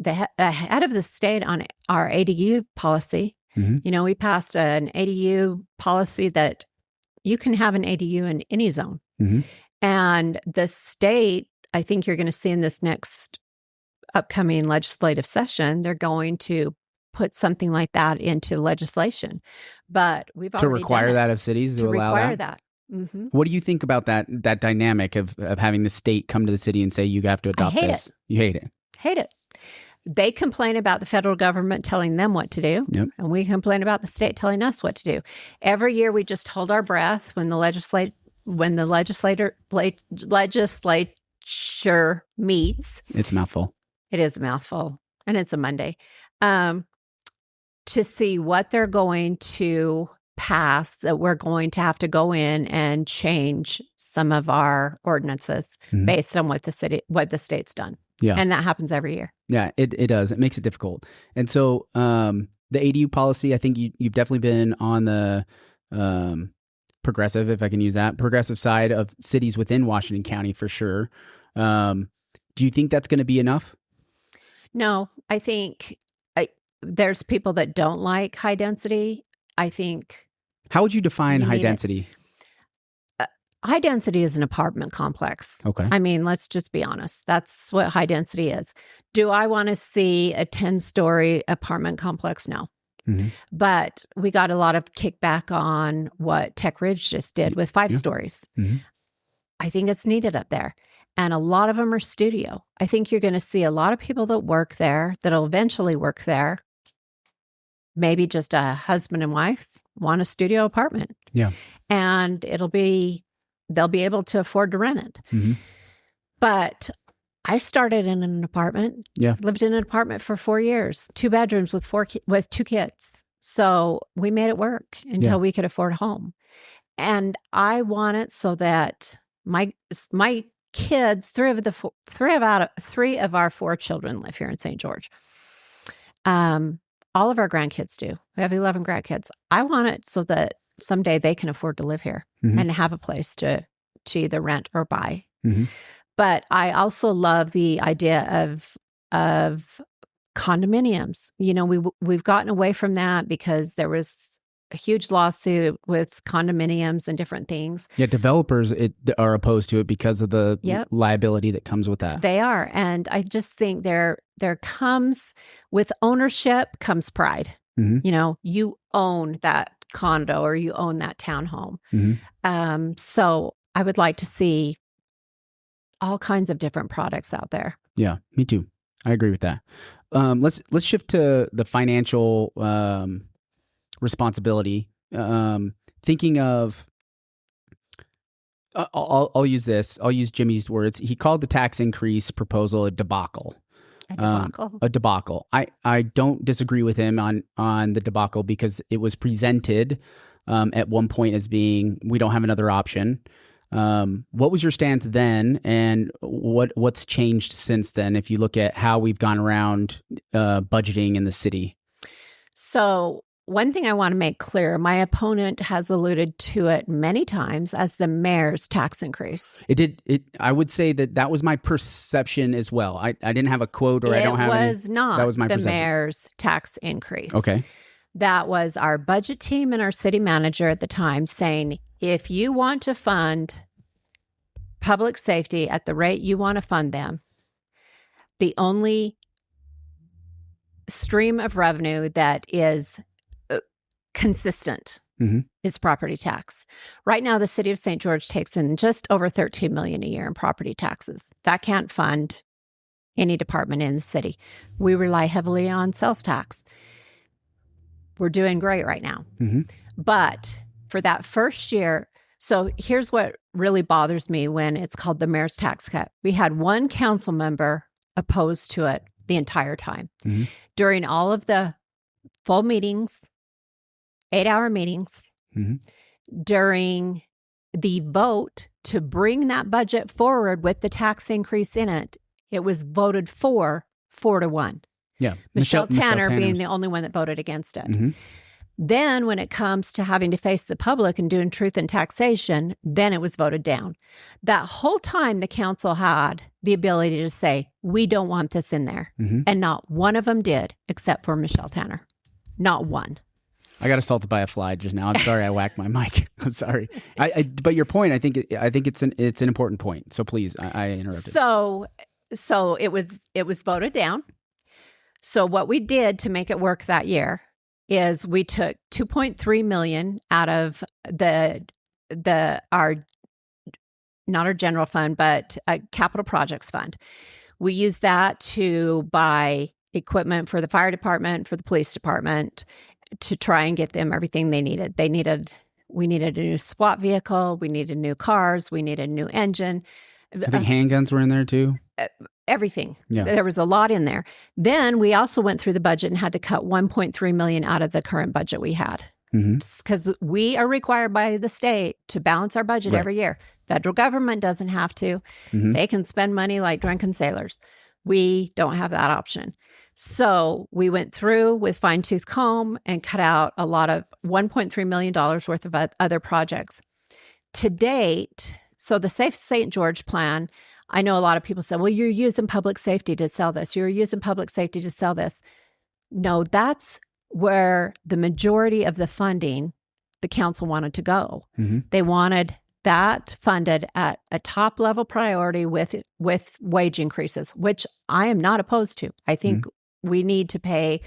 ahead of the state on our ADU policy.
Mm-hmm.
We passed an ADU policy that you can have an ADU in any zone.
Mm-hmm.
And the state, I think you're going to see in this next upcoming legislative session, they're going to put something like that into legislation. But we've already
to require that of cities to allow
require that. Mm-hmm.
What do you think about that dynamic of having the state come to the city and say you have to adopt this? You hate it.
Hate it. They complain about the federal government telling them what to do,
yep.
And we complain about the state telling us what to do. Every year we just hold our breath when the legislature meets.
It's a mouthful.
It is a mouthful, and it's a Monday. To see what they're going to pass, that we're going to have to go in and change some of our ordinances
mm-hmm.
based on what the state's done.
Yeah.
And that happens every year.
Yeah, it does. It makes it difficult. And so the ADU policy, I think you've definitely been on the progressive, if I can use that, progressive side of cities within Washington County for sure. Do you think that's going to be enough?
No, I think there's people that don't like high density. I think.
How would you define high density?
high density is an apartment complex.
Okay.
I mean, let's just be honest. That's what high density is. Do I want to see a 10-story apartment complex? No.
Mm-hmm.
But we got a lot of kickback on what Tech Ridge just did with 5 stories.
Mm-hmm.
I think it's needed up there. And a lot of them are studio. I think you're going to see a lot of people that work there, that'll eventually work there. Maybe just a husband and wife want a studio apartment.
Yeah.
And they'll be able to afford to rent it.
Mm-hmm.
But I started in an apartment.
Yeah.
Lived in an apartment for 4 years, 2 bedrooms with 2 kids. So we made it work until we could afford a home. And I want it so that my kids, 3 of our 4 children live here in St. George. All of our grandkids do. We have 11 grandkids. I want it so that someday they can afford to live here and have a place to either rent or buy.
Mm-hmm.
But I also love the idea of condominiums. You know, we've gotten away from that because there was a huge lawsuit with condominiums and different things.
Yeah, developers are opposed to it because of the liability that comes with that.
They are. And I just think there comes with ownership comes pride.
Mm-hmm.
You know, you own that condo or you own that townhome.
Mm-hmm.
So I would like to see all kinds of different products out there.
Yeah, me too. I agree with that. Let's shift to the financial responsibility. Thinking of, I'll use this. I'll use Jimmy's words. He called the tax increase proposal a debacle.
A debacle.
A debacle. I don't disagree with him on the debacle because it was presented at one point as being we don't have another option. What was your stance then, and what's changed since then? If you look at how we've gone around budgeting in the city. So one thing I want to make clear, my opponent has alluded to it many times as the mayor's tax increase. I would say that was my perception as well. I didn't have a quote or I don't have any. It was not that was my perception. Mayor's tax increase. Okay. That was our budget team and our city manager at the time saying, if you want to fund public safety at the rate you want to fund them, the only stream of revenue that is consistent is property tax. Right now, the city of St. George takes in just over $13 million a year in property taxes. That can't fund any department in the city. We rely heavily on sales tax. We're doing great right now. Mm-hmm. But for that first year, so here's what really bothers me when it's called the mayor's tax cut. We had one council member opposed to it the entire time. Mm-hmm. During all of the full meetings, 8-hour meetings, during the vote to bring that budget forward with the tax increase in it, it was voted 4-1. Yeah. Michele Tanner being the only one that voted against it. Mm-hmm. Then when it comes to having to face the public and doing truth and taxation, then it was voted down. That whole time the council had the ability to say, we don't want this in there. Mm-hmm. And not one of them did, except for Michele Tanner. Not one. I got assaulted by a fly just now. I'm sorry I whacked my mic. I'm sorry. But your point, I think it's an important point. So please, I interrupted. So it was voted down. So what we did to make it work that year is we took $2.3 million out of our not our general fund, but a capital projects fund. We used that to buy equipment for the fire department, for the police department, to try and get them everything they needed. We needed a new SWAT vehicle. We needed new cars. We needed a new engine. I think handguns were in there too. Everything. Yeah. There was a lot in there. Then we also went through the budget and had to cut $1.3 million out of the current budget we had. Because we are required by the state to balance our budget every year. Federal government doesn't have to. They can spend money like drunken sailors. We don't have that option. So we went through with fine-tooth comb and cut out a lot of $1.3 million worth of other projects. To date, so the Safe St. George plan, I know a lot of people say, well, you're using public safety to sell this. You're using public safety to sell this. No, that's where the majority of the funding the council wanted to go. They wanted
that funded at a top level priority with wage increases, which I am not opposed to. I think we need to pay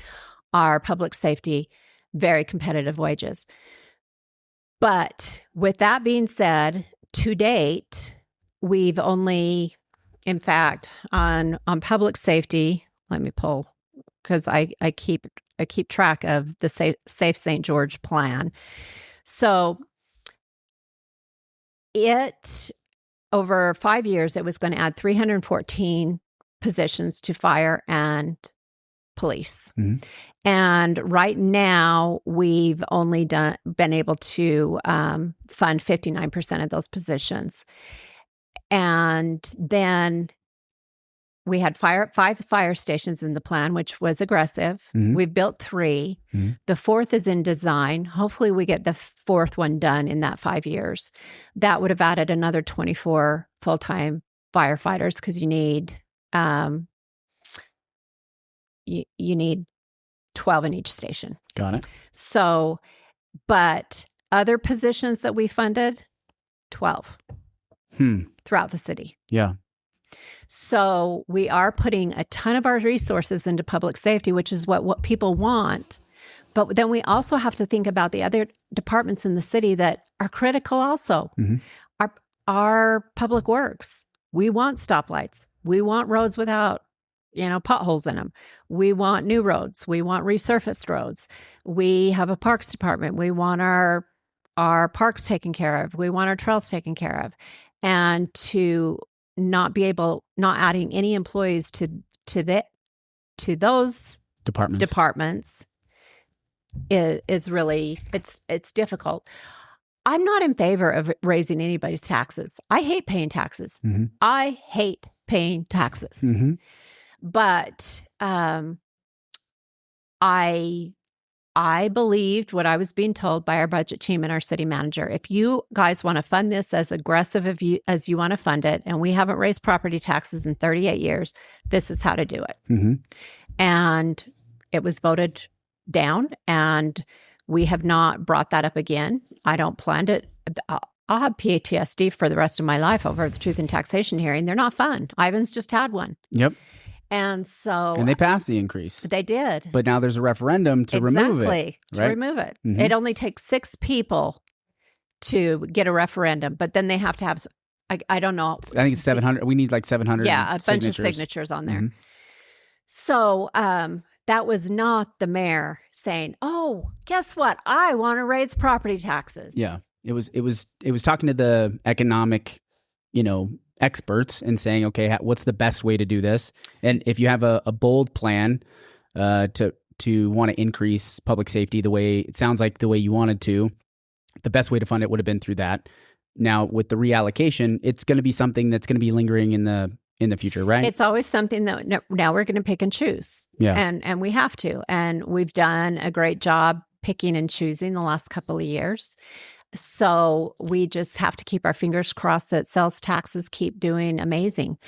our public safety very competitive wages. But with that being said, to date, we've only, in fact, on public safety, let me pull, because I keep track of the Safe St. George plan. So it, over 5 years, it was going to add 314 positions to fire and police. And right now, we've only been able to fund 59% of those positions. And then we had 5 fire stations in the plan, which was aggressive. We've built 3. The 4th is in design. Hopefully we get the 4th one done in that 5 years. That would have added another 24 full-time firefighters, because you need you need 12 in each station.
Got it.
So, but other positions that we funded, 12 throughout the city.
Yeah.
So we are putting a ton of our resources into public safety, which is what people want. But then we also have to think about the other departments in the city that are critical also. Our public works. We want stoplights. We want roads without, potholes in them. We want new roads. We want resurfaced roads. We have a parks department. We want our parks taken care of. We want our trails taken care of. And to not adding any employees to those departments is really, it's difficult. I'm not in favor of raising anybody's taxes. I hate paying taxes. I hate paying taxes. But I believed what I was being told by our budget team and our city manager. If you guys want to fund this as aggressive as you want to fund it, and we haven't raised property taxes in 38 years, this is how to do it. And it was voted down, and we have not brought that up again. I don't plan it. I'll have PTSD for the rest of my life over the truth and taxation hearing. They're not fun. Ivan's just had one.
Yep.
And so...
And they passed the increase.
They did.
But now there's a referendum to remove it.
Exactly. To remove it. It only takes 6 people to get a referendum, but then they have to have... I don't know.
I think it's 700. We need like 700
Yeah, a bunch of signatures on there. So that was not the mayor saying, oh, guess what? I want to raise property taxes.
Yeah. It was talking to the economic, experts and saying, okay, what's the best way to do this? And if you have a bold plan to want to increase public safety the way you wanted to, the best way to fund it would have been through that. Now with the reallocation, it's going to be something that's going to be lingering in the future, right? It's
always something that now we're going to pick and choose.
Yeah.
And we have to. And we've done a great job picking and choosing the last couple of years. So we just have to keep our fingers crossed that sales taxes keep doing amazing.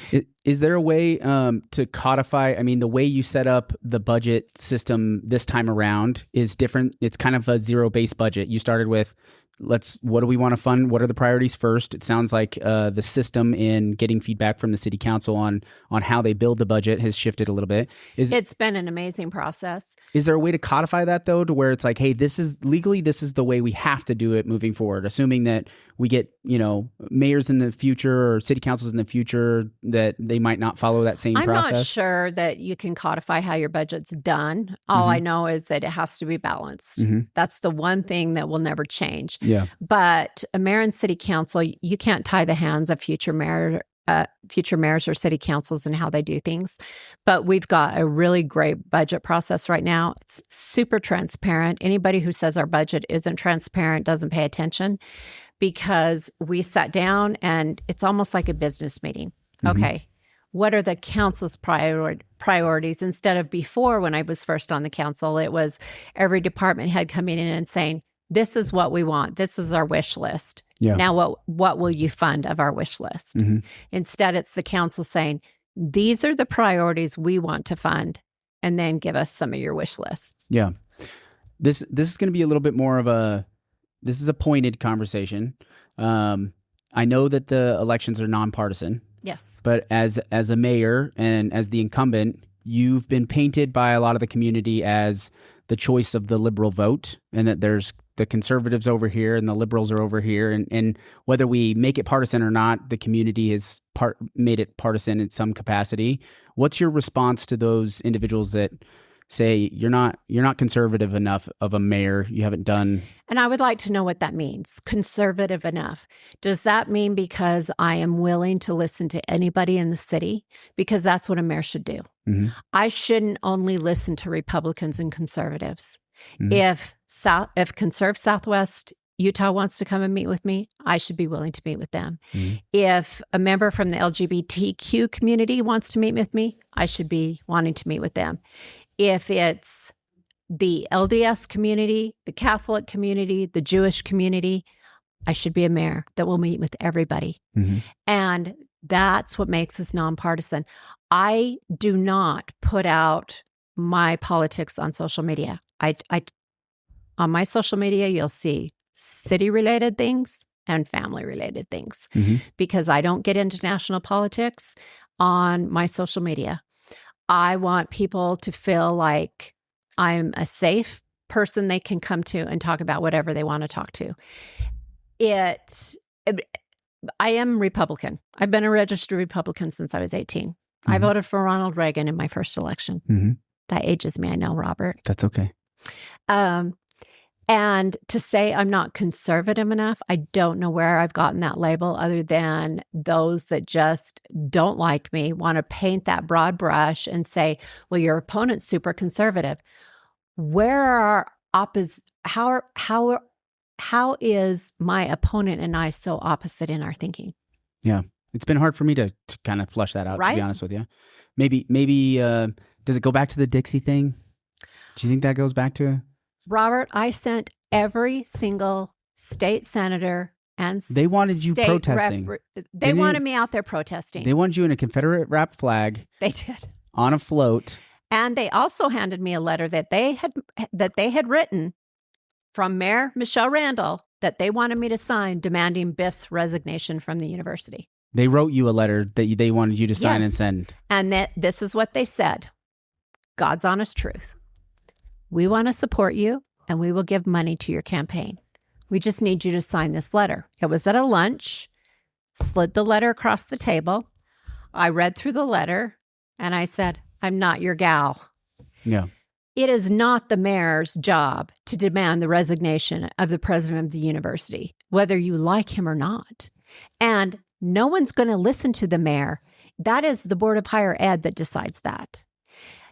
Is there a way to codify? I mean, the way you set up the budget system this time around is different. It's kind of a zero-based budget. You started with, what do we want to fund? What are the priorities first? It sounds like the system in getting feedback from the city council on how they build the budget has shifted a little bit.
It's been an amazing process.
Is there a way to codify that though, to where it's like, hey, this is the way we have to do it moving forward, assuming that we get, mayors in the future or city councils in the future that they might not follow that same process?
I'm not sure that you can codify how your budget's done. All I know is that it has to be balanced. That's the one thing that will never change.
Yeah.
But a mayor and city council, you can't tie the hands of future mayors or city councils and how they do things. But we've got a really great budget process right now. It's super transparent. Anybody who says our budget isn't transparent doesn't pay attention, because we sat down and it's almost like a business meeting. Okay, what are the council's priorities? Instead of before, when I was first on the council, it was every department head coming in and saying, this is what we want. This is our wish list.
Yeah.
Now, what will you fund of our wish list? Instead, it's the council saying, these are the priorities we want to fund, and then give us some of your wish lists.
Yeah. This is going to be a little bit more of this is a pointed conversation. I know that the elections are nonpartisan,
Yes.
but as a mayor and as the incumbent, you've been painted by a lot of the community as the choice of the liberal vote, and that there's the conservatives over here and the liberals are over here. And whether we make it partisan or not, the community has made it partisan in some capacity. What's your response to those individuals that say you're not conservative enough of a mayor? You haven't done.
And I would like to know what that means. Conservative enough. Does that mean because I am willing to listen to anybody in the city? Because that's what a mayor should do.
Mm-hmm.
I shouldn't only listen to Republicans and conservatives.
Mm-hmm.
If Conserve Southwest Utah wants to come and meet with me, I should be willing to meet with them.
Mm-hmm.
If a member from the LGBTQ community wants to meet with me, I should be wanting to meet with them. If it's the LDS community, the Catholic community, the Jewish community, I should be a mayor that will meet with everybody.
Mm-hmm.
And that's what makes us nonpartisan. I do not put out my politics on social media. On my social media, you'll see city-related things and family-related things,
Mm-hmm.
because I don't get into national politics on my social media. I want people to feel like I'm a safe person they can come to and talk about whatever they want to talk to. I am Republican. I've been a registered Republican since I was 18.
Mm-hmm.
I voted for Ronald Reagan in my first election.
Mm-hmm.
That ages me, I know, Robert.
That's okay.
And to say I'm not conservative enough, I don't know where I've gotten that label, other than those that just don't like me want to paint that broad brush and say, well, your opponent's super conservative. Where are how is my opponent and I so opposite in our thinking?
Yeah. It's been hard for me to kind of flush that out,
Right?
to be honest with you. Maybe does it go back to the Dixie thing? Do you think that goes back to?
Robert, I sent every single state senator and
They wanted you
state
protesting.
They wanted me out there protesting.
They wanted you in a Confederate wrapped flag
They did.
on a float.
And they also handed me a letter that they had written from Mayor Michele Randall that they wanted me to sign, demanding Biff's resignation from the university.
They wrote you a letter that they wanted you to sign and
Yes.
send.
And that this is what they said. God's honest truth. We want to support you, and we will give money to your campaign. We just need you to sign this letter. It was at a lunch, slid the letter across the table. I read through the letter, and I said, I'm not your gal.
Yeah.
It is not the mayor's job to demand the resignation of the president of the university, whether you like him or not. And no one's going to listen to the mayor. That is the Board of Higher Ed that decides that.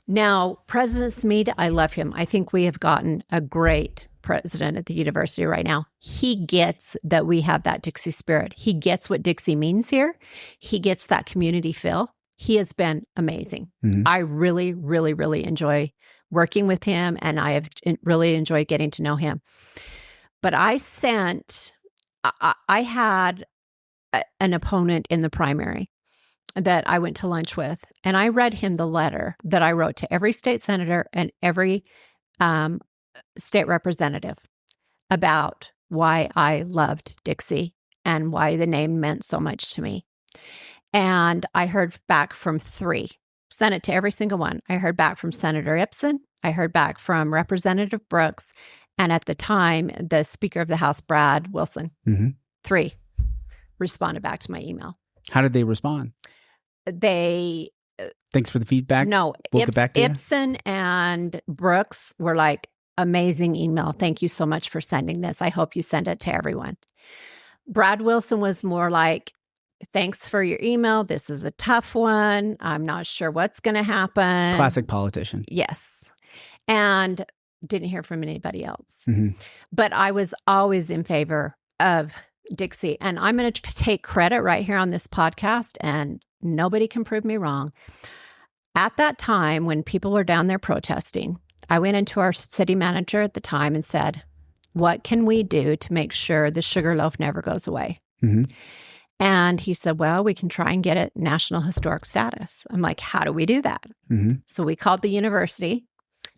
Now, President Smead, I love him. I think we have gotten a great president at the university right now. He gets that we have that Dixie spirit. He gets what Dixie means here. He gets that community feel. He has been amazing.
Mm-hmm.
I really, really, really enjoy working with him, and I have really enjoyed getting to know him. But I had an opponent in the primary that I went to lunch with, and I read him the letter that I wrote to every state senator and every state representative about why I loved Dixie and why the name meant so much to me. And I heard back from 3. Sent it to every single one. I heard back from Senator Ipsen. I heard back from Representative Brooks. And at the time, the Speaker of the House, Brad Wilson.
Mm-hmm.
3 responded back to my email.
How did they respond?
They
Thanks for the feedback.
No,
We'll get back to you.
Ipsen and Brooks were like, amazing email. Thank you so much for sending this. I hope you send it to everyone. Brad Wilson was more like, thanks for your email. This is a tough one. I'm not sure what's going to happen.
Classic politician.
Yes. And didn't hear from anybody else.
Mm-hmm.
But I was always in favor of Dixie. And I'm going to take credit right here on this podcast, and nobody can prove me wrong. At that time, when people were down there protesting, I went into our city manager at the time and said, what can we do to make sure the sugar loaf never goes away?
Mm-hmm.
And he said, well, we can try and get it National Historic status. I'm like, how do we do that?
Mm-hmm.
So we called the university.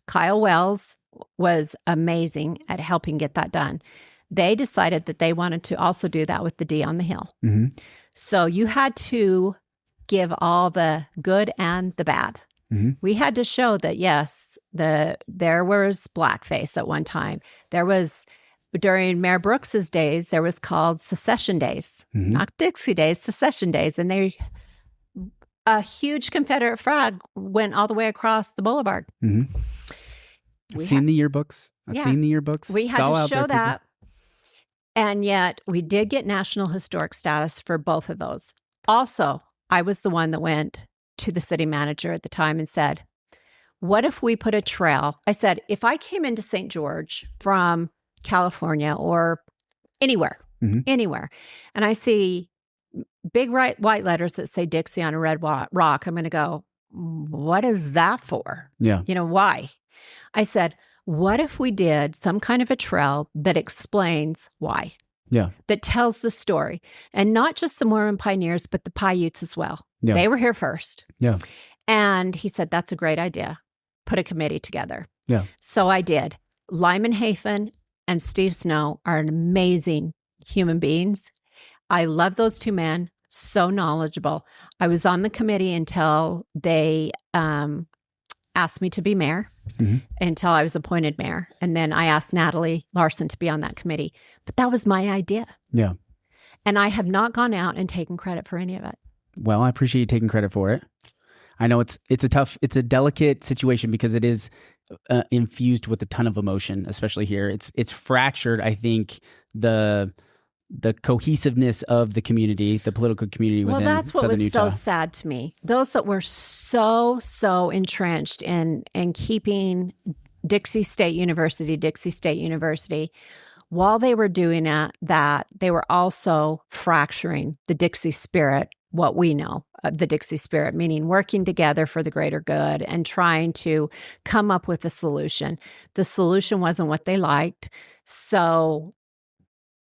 Kyle Wells was amazing at helping get that done. They decided that they wanted to also do that with the D on the hill.
Mm-hmm.
So you had to give all the good and the bad.
Mm-hmm.
We had to show that, yes, there was blackface at one time. There was, during Mayor Brooks's days, there was called secession days,
Mm-hmm.
not Dixie days, secession days. And a huge Confederate flag went all the way across the boulevard.
Mm-hmm. I've seen the yearbooks. I've seen the yearbooks.
We had to show that. And yet we did get National Historic status for both of those. Also, I was the one that went to the city manager at the time and said, what if we put a trail? I said, if I came into St. George from California or anywhere, and I see big white letters that say Dixie on a red rock, I'm going to go, what is that for?
Yeah.
Why? I said, what if we did some kind of a trail that explains why?
Yeah.
That tells the story. And not just the Mormon pioneers, but the Paiutes as well.
Yeah.
They were here first.
Yeah.
And he said, that's a great idea. Put a committee together.
Yeah.
So I did. Lyman Hafen and Steve Snow are amazing human beings. I love those two men. So knowledgeable. I was on the committee until they asked me to be mayor, until I was appointed mayor. And then I asked Natalie Larson to be on that committee. But that was my idea.
Yeah.
And I have not gone out and taken credit for any of it.
Well, I appreciate you taking credit for it. I know it's a delicate situation because it is infused with a ton of emotion, especially here. It's fractured, I think, the cohesiveness of the community, the political community within Southern Utah. Well, that's what was
so sad to me. Those that were so entrenched in keeping Dixie State University, while they were doing that, they were also fracturing the Dixie spirit, what we know of the Dixie spirit, meaning working together for the greater good and trying to come up with a solution. The solution wasn't what they liked. So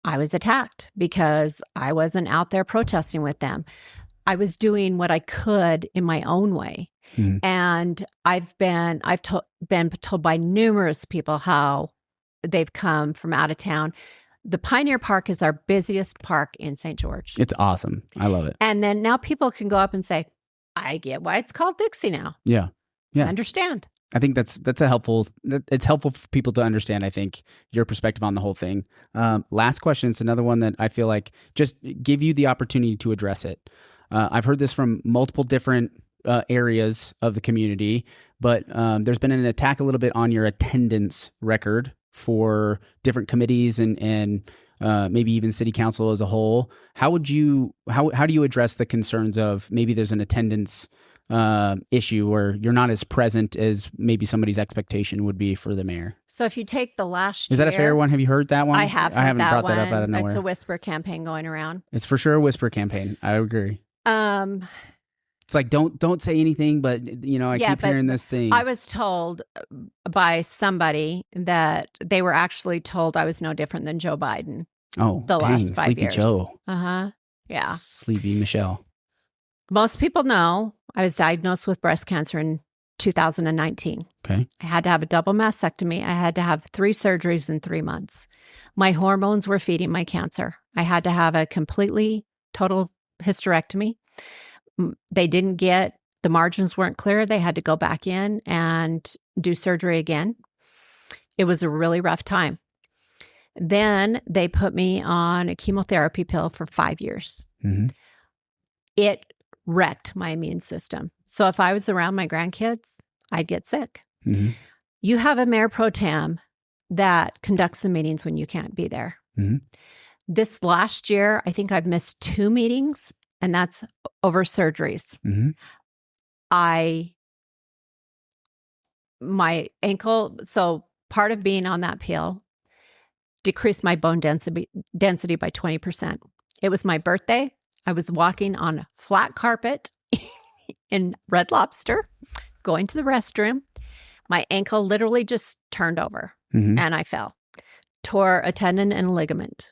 I was attacked because I wasn't out there protesting with them. I was doing what I could in my own way. Mm-hmm. And I've been told by numerous people how they've come from out of town. The Pioneer Park is our busiest park in St. George.
It's awesome. I love it.
And then now people can go up and say, I get why it's called Dixie now.
Yeah. Yeah.
I it's
helpful for people to understand, I think, your perspective on the whole thing. Last question. It's another one that I feel like just give you the opportunity to address it. I've heard this from multiple different areas of the community, but there's been an attack a little bit on your attendance record for different committees and maybe even city council as a whole. How do you address the concerns of maybe there's an attendance issue where you're not as present as maybe somebody's expectation would be for the mayor?
So if you take the last
year... Is that a fair one? Have you heard that one?
I have.
I haven't brought that up out of nowhere.
It's a whisper campaign going around.
It's for sure a whisper campaign. I agree. It's like, don't say anything, but I keep hearing this thing.
I was told by somebody that they were actually told I was no different than Joe Biden.
Oh,
last 5
Sleepy
years.
Joe.
Yeah.
Sleepy Michelle.
Most people know I was diagnosed with breast cancer in 2019.
Okay.
I had to have a double mastectomy. I had to have 3 surgeries in 3 months. My hormones were feeding my cancer. I had to have a total hysterectomy. They didn't get, the margins weren't clear. They had to go back in and do surgery again. It was a really rough time. Then they put me on a chemotherapy pill for 5 years.
Mm-hmm.
It wrecked my immune system. So if I was around my grandkids, I'd get sick.
Mm-hmm.
You have a mayor pro tem that conducts the meetings when you can't be there.
Mm-hmm.
This last year, I think I've missed 2 meetings, and that's over surgeries.
Mm-hmm.
My ankle, so part of being on that pill decreased my bone density by 20%. It was my birthday. I was walking on flat carpet in Red Lobster, going to the restroom. My ankle literally just turned over, and I fell, tore a tendon and a ligament,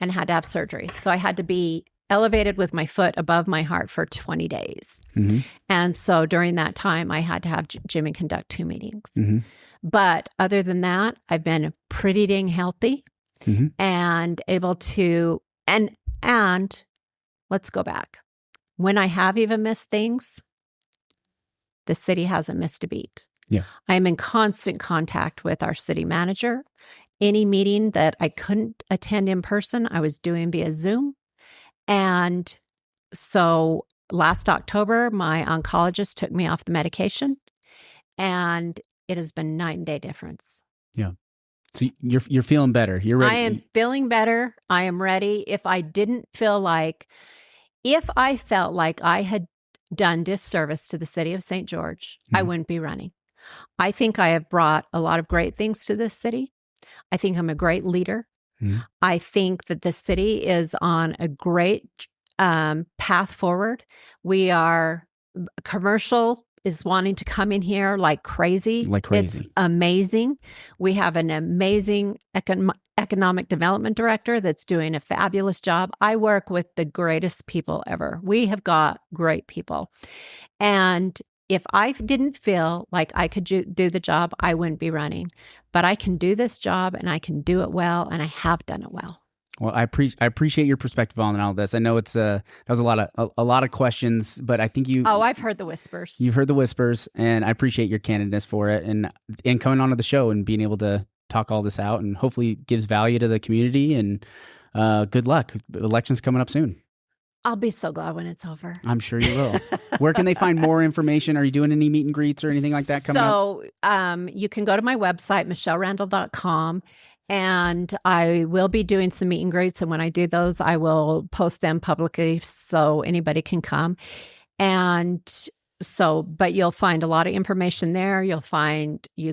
and had to have surgery. So I had to be elevated with my foot above my heart for 20 days.
Mm-hmm.
And so during that time, I had to have Jimmy conduct 2 meetings.
Mm-hmm.
But other than that, I've been pretty dang healthy. and able to, and let's go back. When I have even missed things, the city hasn't missed a beat.
Yeah.
I am in constant contact with our city manager. Any meeting that I couldn't attend in person, I was doing via Zoom. And so last October, my oncologist took me off the medication, and it has been night and day difference.
Yeah. So you're feeling better. You're ready.
I am feeling better. I am ready. If I felt like I had done disservice to the city of St. George, I wouldn't be running. I think I have brought a lot of great things to this city. I think I'm a great leader. I think that the city is on a great path forward. Commercial is wanting to come in here like crazy. It's amazing. We have an amazing economic development director that's doing a fabulous job. I work with the greatest people ever. We have got great people. And if I didn't feel like I could do the job, I wouldn't be running. But I can do this job, and I can do it well, and I have done it well.
Well, I appreciate your perspective on all this. I know that was a lot of questions, but I think you.
Oh, I've heard the whispers.
You've heard the whispers, and I appreciate your candidness for it, and coming onto the show and being able to talk all this out, and hopefully gives value to the community. And good luck. Election's coming up soon.
I'll be so glad when it's over.
I'm sure you will. Where can they find more information? Are you doing any meet and greets or anything like that coming up?
So you can go to my website, michelerandall.com, and I will be doing some meet and greets. And when I do those, I will post them publicly so anybody can come. But you'll find a lot of information there. You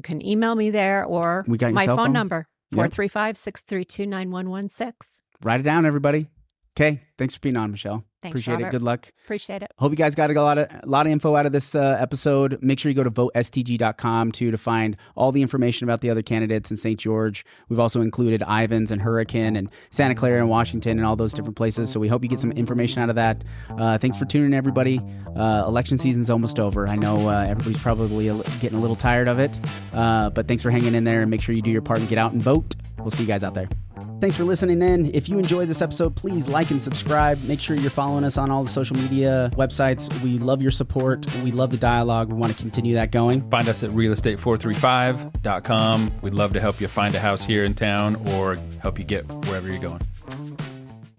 can email me there, or my phone number, 435-632-9116.
Write it down, everybody. Okay, thanks for being on, Michele.
Thanks,
Appreciate
Robert.
it. Good luck.
Appreciate it.
Hope you guys got a lot of info out of this episode. Make sure you go to votestg.com too to find all the information about the other candidates in St. George. We've also included Ivins and Hurricane and Santa Clara and Washington and all those different places. So we hope you get some information out of that. Thanks for tuning in, everybody. Election season's almost over. I know everybody's probably getting a little tired of it, but thanks for hanging in there, and make sure you do your part and get out and vote. We'll see you guys out there. Thanks for listening in. If you enjoyed this episode, please like and subscribe. Make sure you're following us on all the social media websites. We love your support. We love the dialogue. We want to continue that going.
Find us at realestate435.com. We'd love to help you find a house here in town or help you get wherever you're going.